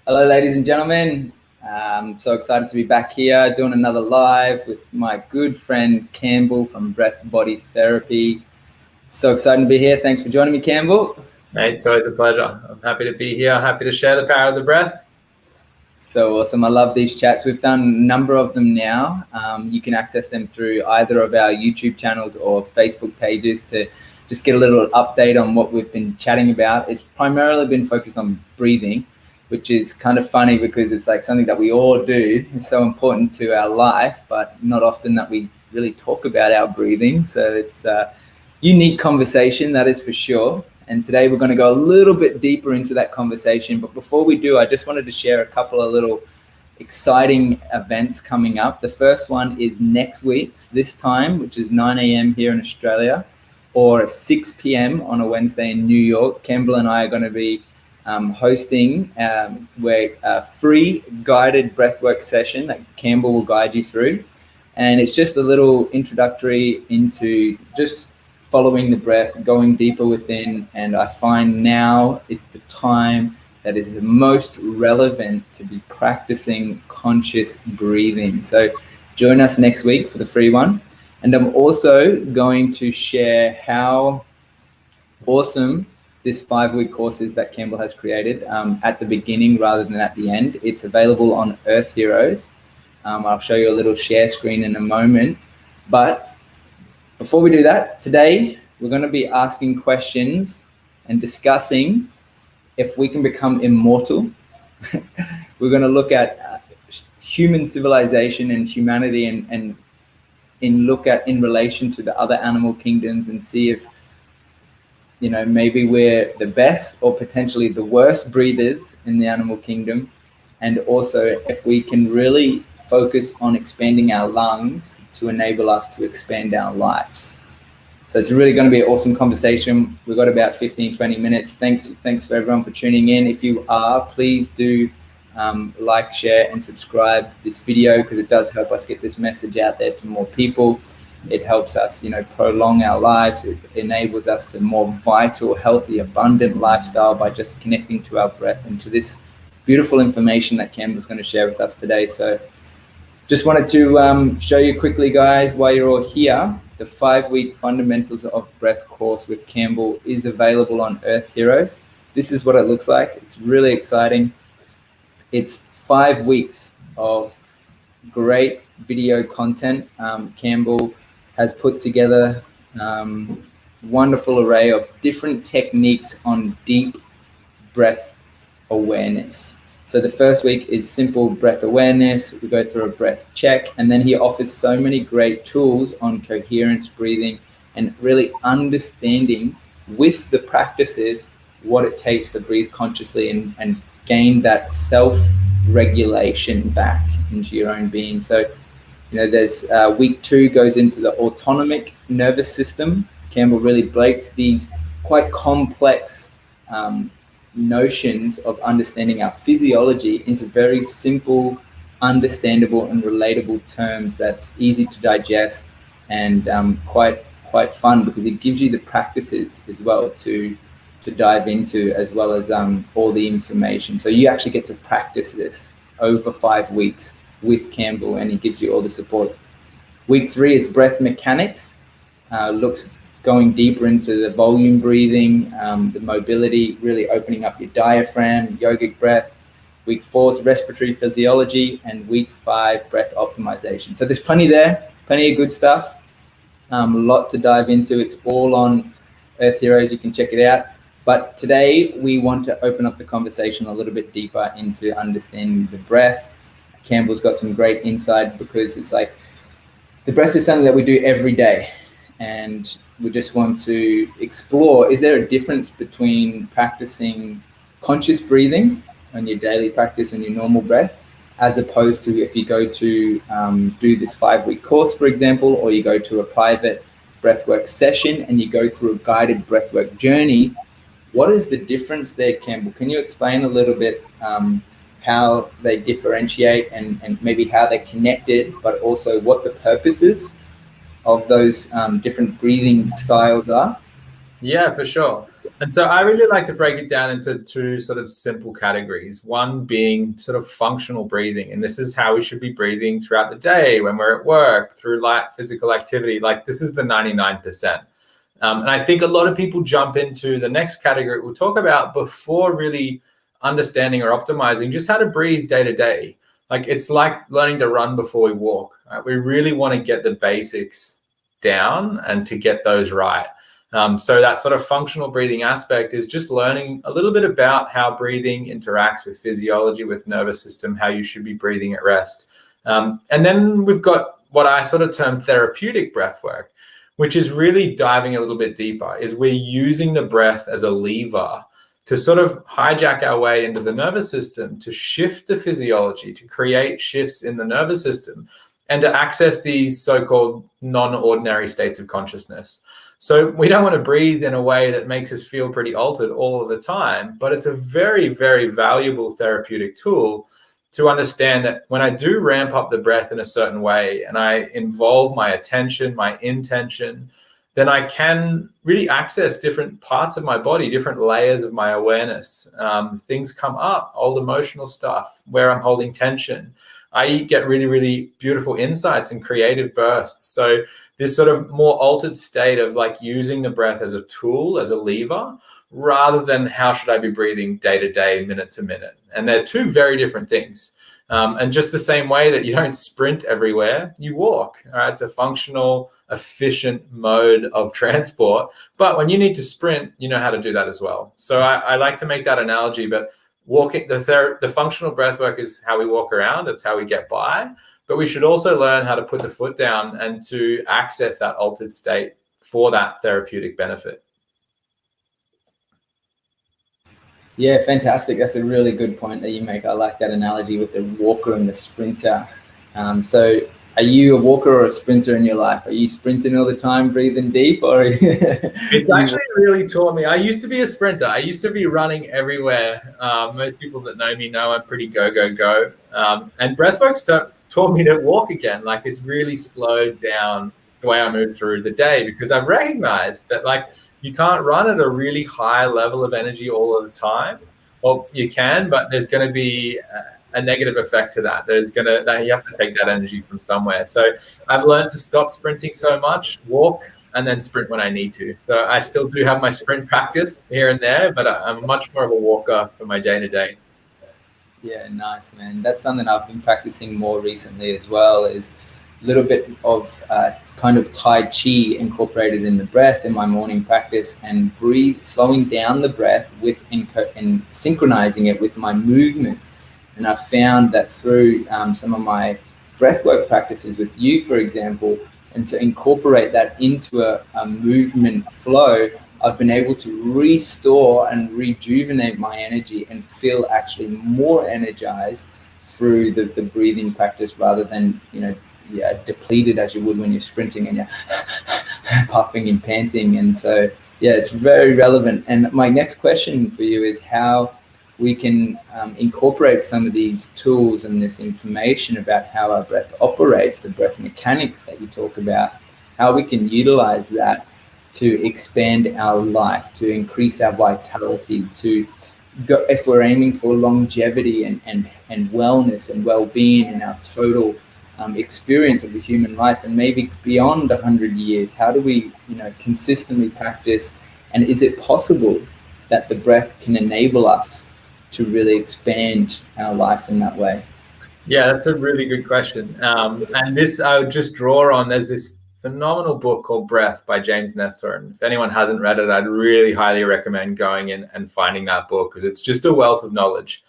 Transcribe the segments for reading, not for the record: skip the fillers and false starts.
Hello, ladies and gentlemen. I'm so excited to be back here doing another live with my good friend Campbell from Breath Body Therapy. So excited to be here. Thanks for joining me, Campbell. Mate, it's always a pleasure. I'm happy to be here. Happy to share the power of the breath. So awesome. I love these chats. We've done a number of them now. You can access them through either of our YouTube channels or Facebook pages to just get a little update on what we've been chatting about. It's primarily been focused on breathing, which is kind of funny because it's like something that we all do. It's so important to our life, but not often that we really talk about our breathing. So it's a unique conversation, that is for sure. And today we're going to go a little bit deeper into that conversation. But before we do, I just wanted to share a couple of little exciting events coming up. The first one is next week's this time, which is 9 a.m. here in Australia, or 6 p.m. on a Wednesday in New York. Campbell and I are going to be hosting a free guided breathwork session that Campbell will guide you through. And it's just a little introductory into just following the breath, going deeper within. And I find now is the time that is the most relevant to be practicing conscious breathing. So join us next week for the free one. And I'm also going to share how awesome this 5-week course is that Campbell has created at the beginning rather than at the end. It's available on Earth Heroes. I'll show you a little share screen in a moment. But before we do that, today we're going to be asking questions and discussing if we can become immortal. We're going to look at human civilization and humanity and look at in relation to the other animal kingdoms and see if maybe we're the best or potentially the worst breathers in the animal kingdom, and also if we can really focus on expanding our lungs to enable us to expand our lives. So it's really going to be an awesome conversation. We've got about 15-20 minutes. Thanks for everyone for tuning in. If you are, please do like, share, and subscribe this video because it does help us get this message out there to more people. It helps us, prolong our lives. It enables us to more vital, healthy, abundant lifestyle by just connecting to our breath and to this beautiful information that Campbell's going to share with us today. So just wanted to show you quickly, guys, while you're all here, the 5-week Fundamentals of Breath course with Campbell is available on Earth Heroes. This is what it looks like. It's really exciting. It's 5 weeks of great video content. Campbell has put together wonderful array of different techniques on deep breath awareness. So the first week is simple breath awareness. We go through a breath check, and then he offers so many great tools on coherence breathing and really understanding with the practices what it takes to breathe consciously and gain that self-regulation back into your own being. So there's week 2 goes into the autonomic nervous system. Campbell really breaks these quite complex notions of understanding our physiology into very simple, understandable, and relatable terms that's easy to digest and quite fun because it gives you the practices as well to dive into, as well as all the information. So you actually get to practice this over 5 weeks with Campbell, and he gives you all the support. Week 3 is breath mechanics. Looks going deeper into the volume breathing, the mobility, really opening up your diaphragm, yogic breath. Week 4 is respiratory physiology, and week 5, breath optimization. So there's plenty there, plenty of good stuff. A lot to dive into. It's all on Earth Heroes. You can check it out. But today we want to open up the conversation a little bit deeper into understanding the breath. Campbell's got some great insight because it's like the breath is something that we do every day, and we just want to explore, is there a difference between practicing conscious breathing on your daily practice and your normal breath, as opposed to if you go to do this 5-week course, for example, or you go to a private breathwork session and you go through a guided breathwork journey. What is the difference there, Campbell? Can you explain a little bit how they differentiate and maybe how they're connected, but also what the purposes of those different breathing styles are? Yeah, for sure. And so I really like to break it down into two sort of simple categories. One being sort of functional breathing. And this is how we should be breathing throughout the day, when we're at work, through light physical activity. Like, this is the 99%. And I think a lot of people jump into the next category we'll talk about before really understanding or optimizing just how to breathe day to day. Like, it's like learning to run before we walk. Right? We really want to get the basics down and to get those right. So that sort of functional breathing aspect is just learning a little bit about how breathing interacts with physiology, with nervous system, how you should be breathing at rest. And then we've got what I sort of term therapeutic breath work, which is really diving a little bit deeper, is we're using the breath as a lever to sort of hijack our way into the nervous system, to shift the physiology, to create shifts in the nervous system, and to access these so-called non-ordinary states of consciousness. So we don't want to breathe in a way that makes us feel pretty altered all of the time, but it's a very, very valuable therapeutic tool to understand that when I do ramp up the breath in a certain way and I involve my attention, my intention, then I can really access different parts of my body, different layers of my awareness. Things come up, old emotional stuff, where I'm holding tension. I get really, really beautiful insights and creative bursts. So this sort of more altered state of like using the breath as a tool, as a lever, rather than how should I be breathing day to day, minute to minute. And they're two very different things. And just the same way that you don't sprint everywhere, you walk. All right? It's a functional, efficient mode of transport. But when you need to sprint, you know how to do that as well. So I like to make that analogy, but walking, the functional breath work is how we walk around. It's how we get by. But we should also learn how to put the foot down and to access that altered state for that therapeutic benefit. Yeah, fantastic. That's a really good point that you make. I like that analogy with the walker and the sprinter. So are you a walker or a sprinter in your life? Are you sprinting all the time, breathing deep, or? It's actually really taught me. I used to be a sprinter. I used to be running everywhere. Most people that know me know I'm pretty go, go, go. And breathwork's taught me to walk again. Like, it's really slowed down the way I move through the day, because I've recognized that, like, you can't run at a really high level of energy all of the time. Well, you can, but there's going to be a negative effect to that. You have to take that energy from somewhere. So I've learned to stop sprinting so much, walk, and then sprint when I need to. So I still do have my sprint practice here and there, but I'm much more of a walker for my day to day. Yeah, nice, man. That's something I've been practicing more recently as well, is a little bit of kind of Tai Chi incorporated in the breath in my morning practice, and slowing down the breath and synchronizing it with my movements. And I found that through some of my breathwork practices with you, for example, and to incorporate that into a movement flow, I've been able to restore and rejuvenate my energy and feel actually more energized through the breathing practice, rather than, depleted as you would when you're sprinting and you're puffing and panting. And so, yeah, it's very relevant. And my next question for you is how we can incorporate some of these tools and this information about how our breath operates, the breath mechanics that you talk about, how we can utilize that to expand our life, to increase our vitality, to go, if we're aiming for longevity and wellness and well-being in our total experience of the human life, and maybe beyond 100 years. How do we consistently practice, and is it possible that the breath can enable us to really expand our life in that way? Yeah, that's a really good question. And this I would just draw on, there's this phenomenal book called Breath by James Nestor. And if anyone hasn't read it, I'd really highly recommend going in and finding that book, because it's just a wealth of knowledge.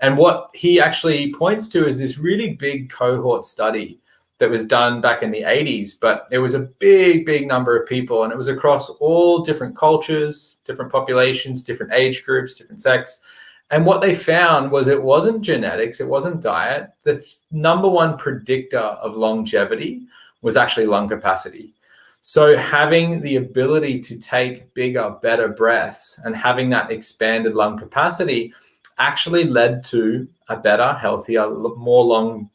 And what he actually points to is this really big cohort study that was done back in the 80s, but it was a big, big number of people, and it was across all different cultures, different populations, different age groups, different sex. And what they found was it wasn't genetics, it wasn't diet. The number one predictor of longevity was actually lung capacity. So having the ability to take bigger, better breaths and having that expanded lung capacity actually led to a better, healthier, a longer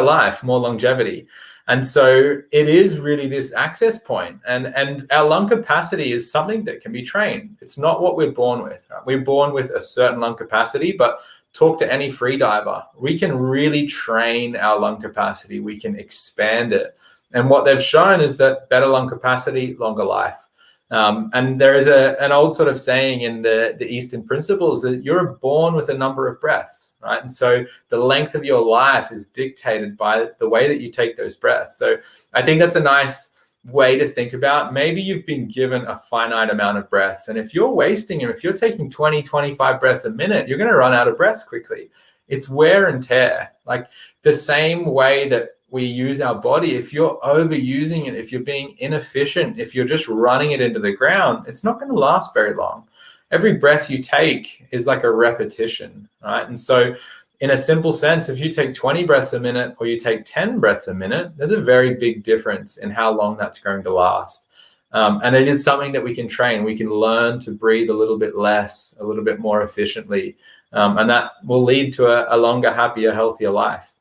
life, more longevity. And so it is really this access point, and our lung capacity is something that can be trained. It's not what we're born with. Right? We're born with a certain lung capacity, but talk to any free diver. We can really train our lung capacity. We can expand it. And what they've shown is that better lung capacity, longer life. And there is an old sort of saying in the Eastern principles that you're born with a number of breaths, right? And so the length of your life is dictated by the way that you take those breaths. So I think that's a nice way to think about. Maybe you've been given a finite amount of breaths, and if you're wasting them, if you're taking 20, 25 breaths a minute, you're going to run out of breaths quickly. It's wear and tear. Like the same way that we use our body, if you're overusing it, if you're being inefficient, if you're just running it into the ground, it's not going to last very long. Every breath you take is like a repetition, right? And so in a simple sense, if you take 20 breaths a minute or you take 10 breaths a minute, there's a very big difference in how long that's going to last. And it is something that we can train. We can learn to breathe a little bit less, a little bit more efficiently. And that will lead to a longer, happier, healthier life.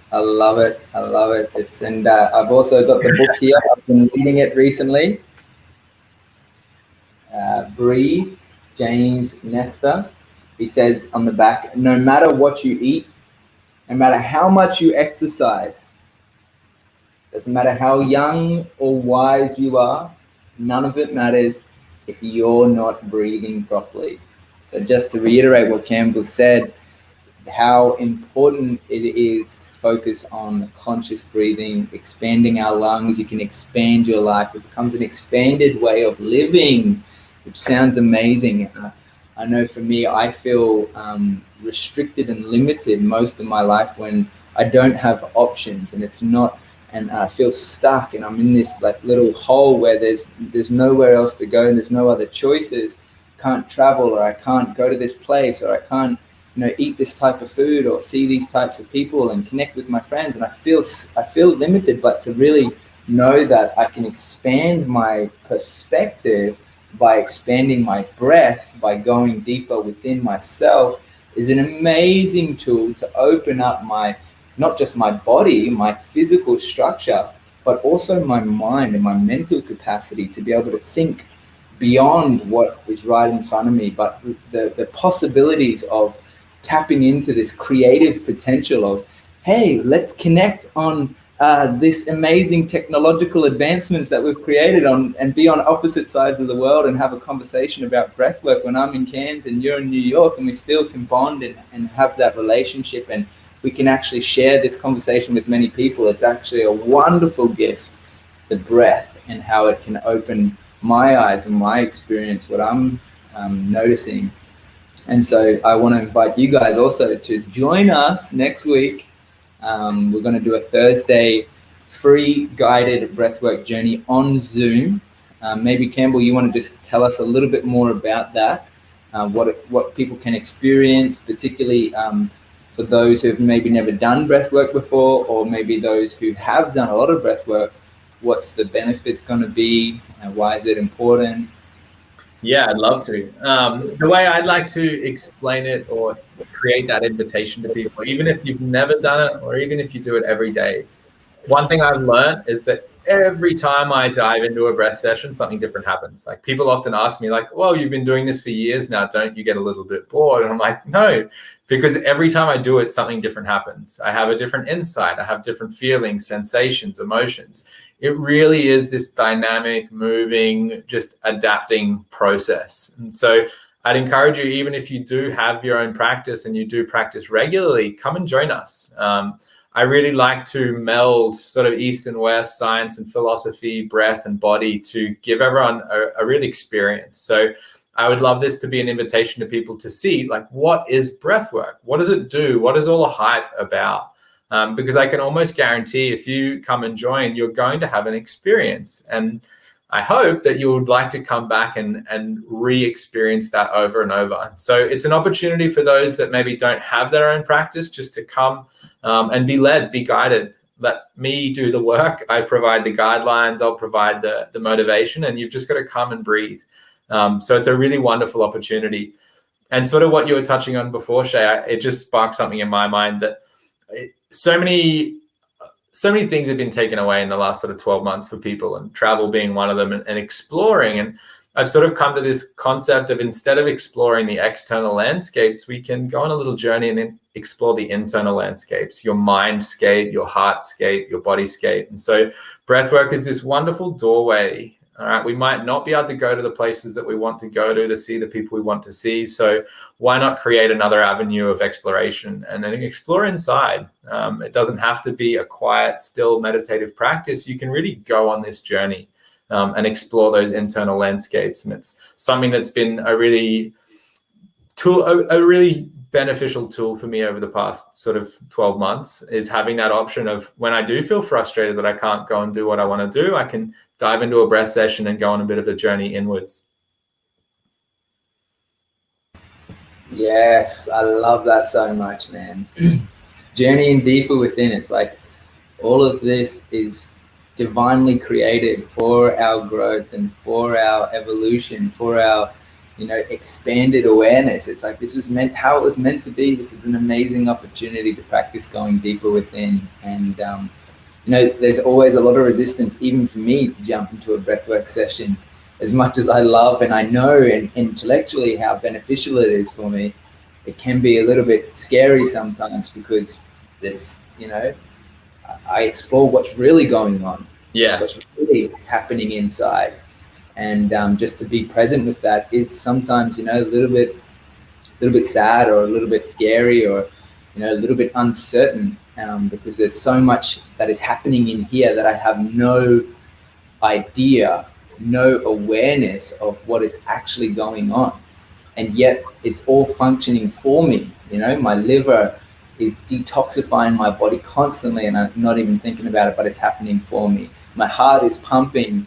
I love it. I love it. I've also got the book here. I've been reading it recently. Breathe, James Nestor. He says on the back, no matter what you eat, no matter how much you exercise, doesn't matter how young or wise you are, none of it matters if you're not breathing properly. So just to reiterate what Campbell said, how important it is to focus on conscious breathing, expanding our lungs. You can expand your life. It becomes an expanded way of living, which sounds amazing. I know for me, I feel restricted and limited most of my life when I don't have options, and it's not, and I feel stuck, and I'm in this like little hole where there's nowhere else to go, and there's no other choices. Can't travel, or I can't go to this place, or I can't eat this type of food or see these types of people and connect with my friends, and I feel limited. But to really know that I can expand my perspective by expanding my breath, by going deeper within myself, is an amazing tool to open up not just my body, my physical structure, but also my mind and my mental capacity to be able to think beyond what is right in front of me, but the possibilities of tapping into this creative potential of, hey, let's connect on this amazing technological advancements that we've created and be on opposite sides of the world and have a conversation about breathwork when I'm in Cairns and you're in New York, and we still can bond and have that relationship, and we can actually share this conversation with many people. It's actually a wonderful gift, the breath, and how it can open my eyes and my experience, what I'm noticing. And so I want to invite you guys also to join us next week. We're going to do a Thursday free guided breathwork journey on Zoom. Maybe Campbell, you want to just tell us a little bit more about that, what people can experience, particularly for those who have maybe never done breathwork before, or maybe those who have done a lot of breathwork. What's the benefits going to be? Why is it important? Yeah, I'd love to. The way I'd like to explain it or create that invitation to people, even if you've never done it or even if you do it every day, one thing I've learned is that every time I dive into a breath session, something different happens. Like people often ask me like, well, you've been doing this for years now, don't you get a little bit bored? And I'm like, no, because every time I do it, something different happens. I have a different insight. I have different feelings, sensations, emotions. It really is this dynamic, moving, just adapting process. And so I'd encourage you, even if you do have your own practice and you do practice regularly, come and join us. I really like to meld sort of East and West, science and philosophy, breath and body to give everyone a real experience. So I would love this to be an invitation to people to see, like, what is breath work? What does it do? What is all the hype about? Because I can almost guarantee if you come and join, you're going to have an experience. And I hope that you would like to come back and re-experience that over and over. So it's an opportunity for those that maybe don't have their own practice just to come and be led, be guided. Let me do the work. I provide the guidelines. I'll provide the motivation, and you've just got to come and breathe. So it's a really wonderful opportunity. And sort of what you were touching on before, Shay, it just sparked something in my mind that so many things have been taken away in the last sort of 12 months for people, and travel being one of them, and exploring. And I've sort of come to this concept of, instead of exploring the external landscapes, we can go on a little journey and then explore the internal landscapes, your mindscape, your heartscape, your bodyscape. And so breathwork is this wonderful doorway. All right, we might not be able to go to the places that we want to go to see the people we want to see. So why not create another avenue of exploration and then explore inside? It doesn't have to be a quiet, still meditative practice. You can really go on this journey and explore those internal landscapes. And it's something that's been a really beneficial tool for me over the past sort of 12 months, is having that option of, when I do feel frustrated that I can't go and do what I want to do, I can dive into a breath session and go on a bit of a journey inwards. Yes, I love that so much, man. Journeying deeper within. It's like all of this is divinely created for our growth and for our evolution, for our, expanded awareness. It's like this was meant, how it was meant to be. This is an amazing opportunity to practice going deeper within. And there's always a lot of resistance, even for me, to jump into a breathwork session. As much as I love and I know and intellectually how beneficial it is for me, it can be a little bit scary sometimes, because this, I explore what's really going on. Yes. What's really happening inside. And just to be present with that is sometimes, a little bit sad, or a little bit scary, or, a little bit uncertain, because there's so much that is happening in here that I have no idea, no awareness of what is actually going on. And yet it's all functioning for me. My liver is detoxifying my body constantly, and I'm not even thinking about it, but it's happening for me. My heart is pumping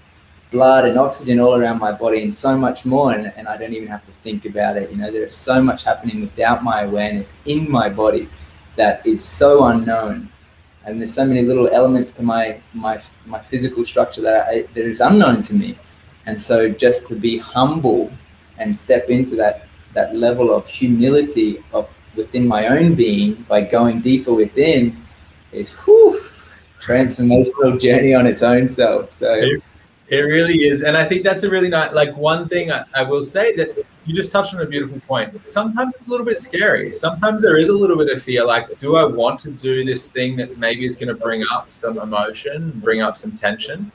blood and oxygen all around my body, and so much more, and I don't even have to think about it. There's so much happening without my awareness in my body that is so unknown, and there's so many little elements to my physical structure that is unknown to me. And so just to be humble and step into that level of humility within my own being by going deeper within is transformational journey on its own self. So it really is. And I think that's a really nice, one thing I will say, that you just touched on a beautiful point. Sometimes it's a little bit scary. Sometimes there is a little bit of fear, like, do I want to do this thing that maybe is going to bring up some emotion, bring up some tension?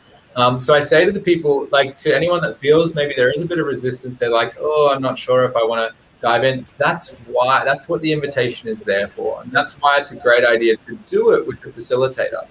So I say to the people, to anyone that feels maybe there is a bit of resistance, they're like, oh, I'm not sure if I want to dive in. That's what the invitation is there for. And that's why it's a great idea to do it with a facilitator.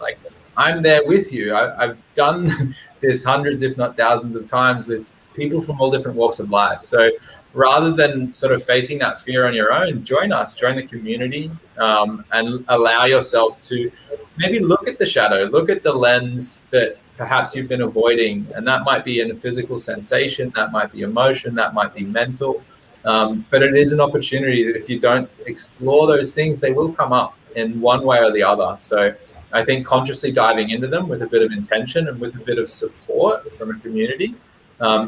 I'm there with you. I've done this hundreds, if not thousands of times with people from all different walks of life. So rather than sort of facing that fear on your own, join us, join the community, and allow yourself to maybe look at the shadow, look at the lens that perhaps you've been avoiding. And that might be in a physical sensation, that might be emotion, that might be mental. But it is an opportunity that if you don't explore those things, they will come up in one way or the other. So I think consciously diving into them with a bit of intention and with a bit of support from a community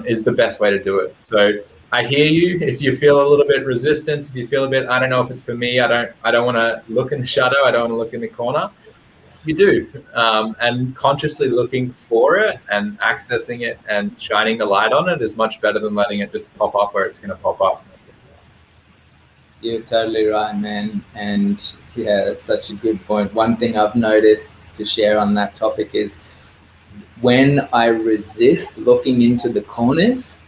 is the best way to do it. So I hear you. If you feel a little bit resistant, if you feel a bit, I don't know if it's for me, I don't want to look in the shadow, I don't want to look in the corner. You do. And consciously looking for it and accessing it and shining the light on it is much better than letting it just pop up where it's going to pop up. You're totally right, man. And yeah, that's such a good point. One thing I've noticed to share on that topic is when I resist looking into the corners,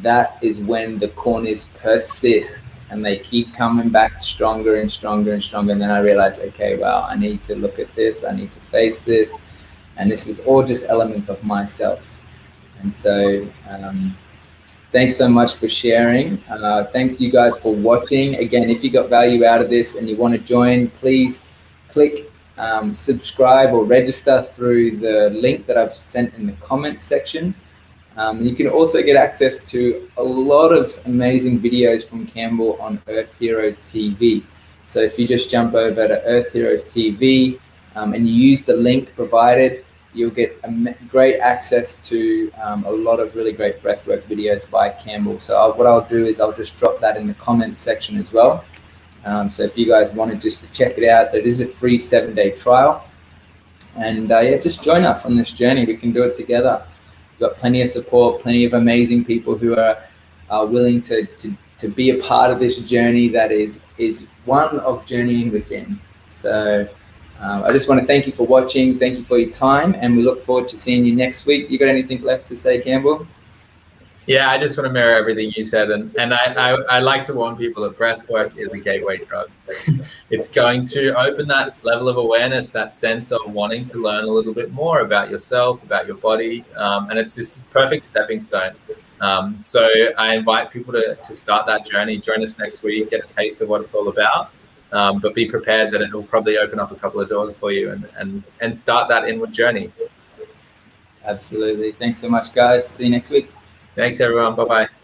that is when the corners persist and they keep coming back stronger and stronger and stronger. And then I realize, okay, well, I need to look at this. I need to face this. And this is all just elements of myself. And so, thanks so much for sharing. Thanks you guys for watching. Again, if you got value out of this and you want to join, please click subscribe or register through the link that I've sent in the comments section. You can also get access to a lot of amazing videos from Campbell on Earth Heroes TV. So if you just jump over to Earth Heroes TV and you use the link provided, you'll get great access to a lot of really great breathwork videos by Campbell. So what I'll do is I'll just drop that in the comments section as well. So if you guys wanted just to check it out, that is a free 7-day trial. And yeah, just join us on this journey. We can do it together. We've got plenty of support, plenty of amazing people who are willing to be a part of this journey that is one of journeying within. So I just want to thank you for watching. Thank you for your time, and we look forward to seeing you next week. You got anything left to say, Campbell? Yeah, I just want to mirror everything you said, and I like to warn people that breathwork is a gateway drug. It's going to open that level of awareness, that sense of wanting to learn a little bit more about yourself, about your body, and it's this perfect stepping stone. So I invite people to start that journey. Join us next week, get a taste of what it's all about, but be prepared that it will probably open up a couple of doors for you and start that inward journey. Absolutely. Thanks so much, guys. See you next week. Thanks, everyone. Bye-bye.